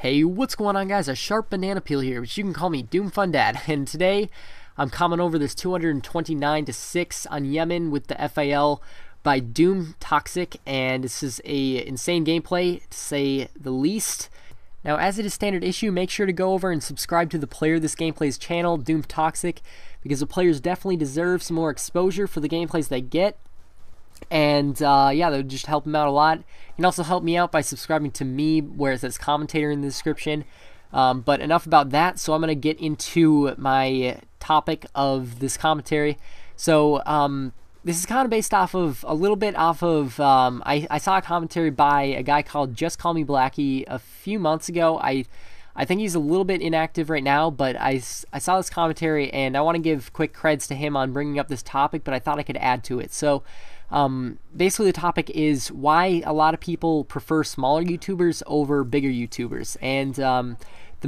Hey, what's going on, guys? A sharp banana peel here, but you can call me Doom Fun Dad. And today I'm coming over this 229-6 on Yemen with the FAL by DooM Toxic, and this is a insane gameplay to say the least. Now, as it is standard issue, make sure to go over and subscribe to the player of this gameplay's channel, DooM Toxic, because the players definitely deserve some more exposure for the gameplays they get. And yeah, that would just help him out a lot. You can also help me out by subscribing to me, where it says commentator in the description. But enough about that, so I'm going to get into my topic of this commentary. So this is kind of based off of, a little bit off of, I saw a commentary by a guy called Just Call Me Blackie a few months ago. I think he's a little bit inactive right now, but I saw this commentary, and I want to give quick creds to him on bringing up this topic, but I thought I could add to it. So basically the topic is why a lot of people prefer smaller YouTubers over bigger YouTubers. And the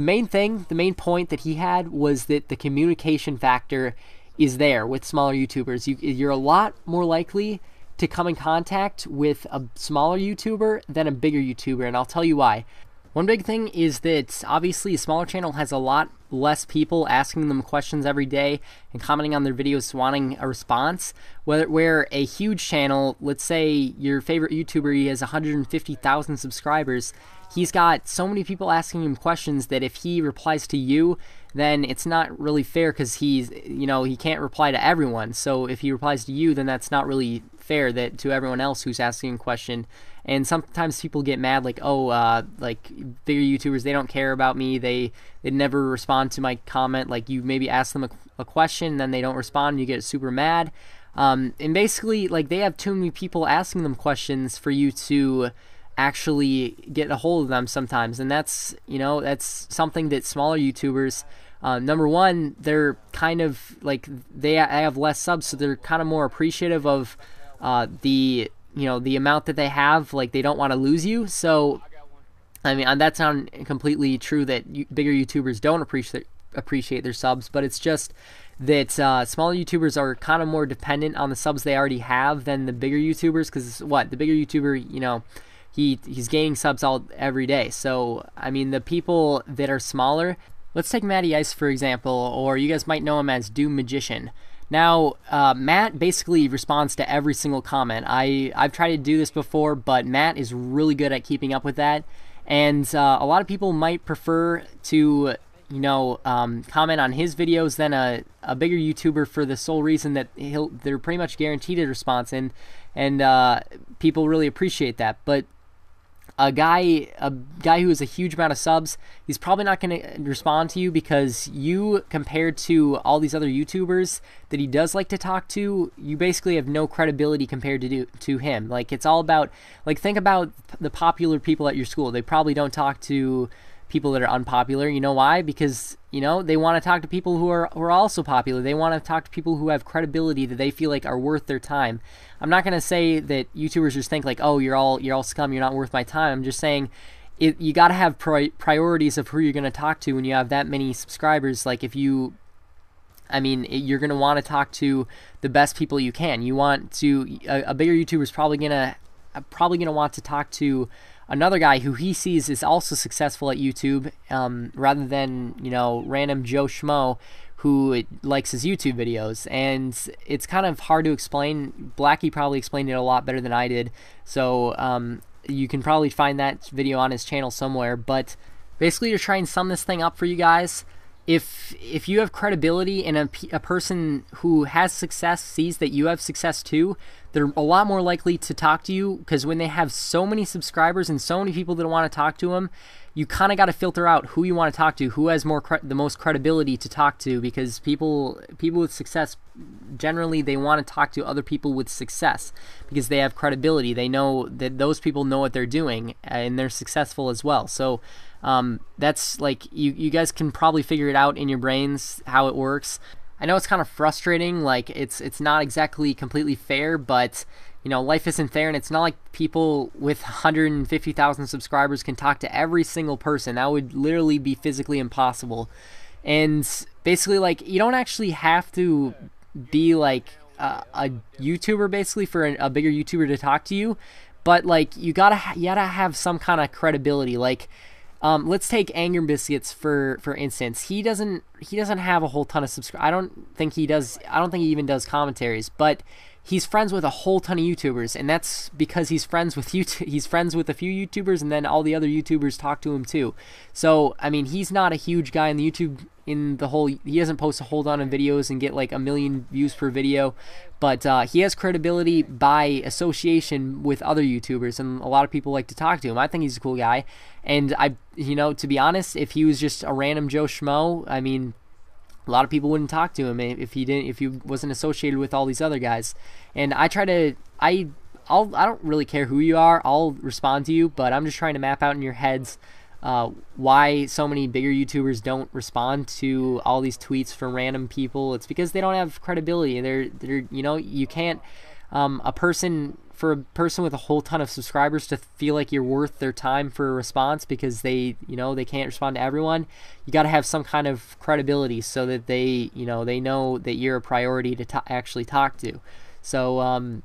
main point that he had was that the communication factor is there with smaller YouTubers. You're a lot more likely to come in contact with a smaller YouTuber than a bigger YouTuber, and I'll tell you why. One big thing is that obviously a smaller channel has a lot less people asking them questions every day and commenting on their videos wanting a response, where a huge channel, let's say your favorite YouTuber, he has 150,000 subscribers, he's got so many people asking him questions that if he replies to you, then it's not really fair, because he can't reply to everyone. So if he replies to you, then that's not really fair to everyone else who's asking a question. And sometimes people get mad, like, oh, like bigger YouTubers, they don't care about me, they never respond to my comment. Like, you maybe ask them a question, and then they don't respond, and you get super mad. And basically, like, they have too many people asking them questions for you to actually get a hold of them sometimes. And that's something that smaller YouTubers, number one, they're kind of like, they have less subs, so they're kind of more appreciative of the amount that they have. Like, they don't want to lose you. So I mean, that's not completely true that bigger YouTubers don't appreciate their subs, but it's just that smaller YouTubers are kind of more dependent on the subs they already have than the bigger YouTubers, because the bigger YouTuber, he's gaining subs every day. So I mean, the people that are smaller, let's take Matty Ice for example, or you guys might know him as Doom Magician. Now, Matt basically responds to every single comment. I've tried to do this before, but Matt is really good at keeping up with that. And a lot of people might prefer to, comment on his videos than a bigger YouTuber, for the sole reason that they're pretty much guaranteed a response, and people really appreciate that. But a guy who has a huge amount of subs, he's probably not going to respond to you, because you, compared to all these other YouTubers that he does like to talk to, you basically have no credibility compared to him. Like, it's all about, like, think about the popular people at your school. They probably don't talk to people that are unpopular. You know why? Because they want to talk to people who are also popular. They want to talk to people who have credibility that they feel like are worth their time. I'm not going to say that YouTubers just think like, oh, you're all scum, you're not worth my time. I'm just saying you got to have priorities of who you're going to talk to when you have that many subscribers. Like, you're going to want to talk to the best people you can. You want to, a bigger YouTuber is probably going to want to talk to another guy who he sees is also successful at YouTube, rather than, random Joe Schmo who likes his YouTube videos. And it's kind of hard to explain. Blackie probably explained it a lot better than I did, so you can probably find that video on his channel somewhere. But basically, to try and sum this thing up for you guys, if you have credibility and a person who has success sees that you have success too, they're a lot more likely to talk to you, because when they have so many subscribers and so many people that want to talk to them, you kind of got to filter out who you want to talk to, who has the most credibility to talk to, because people with success, generally they want to talk to other people with success because they have credibility. They know that those people know what they're doing, and they're successful as well. So that's, like, you guys can probably figure it out in your brains how it works. I know it's kind of frustrating, like, it's not exactly completely fair, but life isn't fair, and it's not like people with 150,000 subscribers can talk to every single person. That would literally be physically impossible. And basically, like, you don't actually have to be like a YouTuber basically for a bigger YouTuber to talk to you, but like you gotta have some kind of credibility. Like, Let's take Anger Biscuits for instance. He doesn't have a whole ton of subscribers. I don't think he does. I don't think he even does commentaries, but he's friends with a whole ton of YouTubers, and that's because he's friends with he's friends with a few YouTubers, and then all the other YouTubers talk to him too. So I mean, he's not a huge guy in the YouTube he doesn't post a whole ton of videos and get like 1 million views per video, but he has credibility by association with other YouTubers, and a lot of people like to talk to him. I think he's a cool guy, and to be honest, if he was just a random Joe Schmo, I mean, a lot of people wouldn't talk to him if he wasn't associated with all these other guys. And I don't really care who you are. I'll respond to you, but I'm just trying to map out in your heads why so many bigger YouTubers don't respond to all these tweets from random people. It's because they don't have credibility. You can't for a person with a whole ton of subscribers to feel like you're worth their time for a response because they can't respond to everyone. You got to have some kind of credibility so that they know that you're a priority to actually talk to. So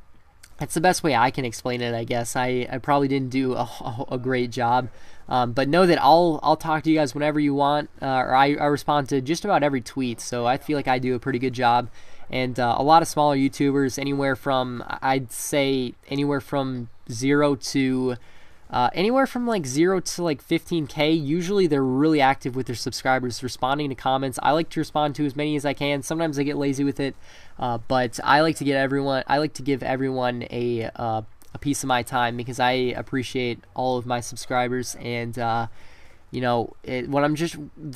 that's the best way I can explain it, I guess. I probably didn't do a great job, but know that I'll talk to you guys whenever you want, or I respond to just about every tweet. So I feel like I do a pretty good job. And a lot of smaller YouTubers, I'd say anywhere from 0 to like 15K, usually they're really active with their subscribers, responding to comments. I like to respond to as many as I can. Sometimes I get lazy with it, but I like to give everyone a piece of my time because I appreciate all of my subscribers. And the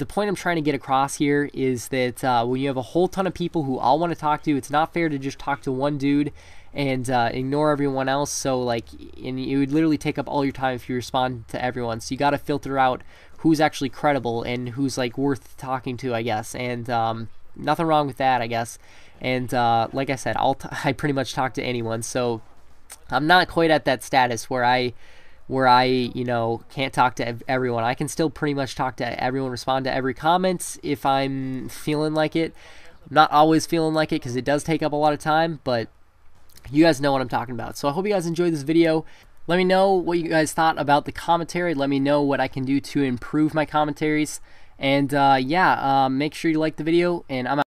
point I'm trying to get across here is that when you have a whole ton of people who all want to talk to you, it's not fair to just talk to one dude and ignore everyone else. So and it would literally take up all your time if you respond to everyone. So you got to filter out who's actually credible and who's worth talking to, I guess. And nothing wrong with that, I guess. And like I said, I pretty much talk to anyone. So I'm not quite at that status where I can't talk to everyone. I can still pretty much talk to everyone, respond to every comment if I'm feeling like it. I'm not always feeling like it because it does take up a lot of time, but you guys know what I'm talking about. So I hope you guys enjoyed this video. Let me know what you guys thought about the commentary. Let me know what I can do to improve my commentaries. And make sure you like the video, and I'm out.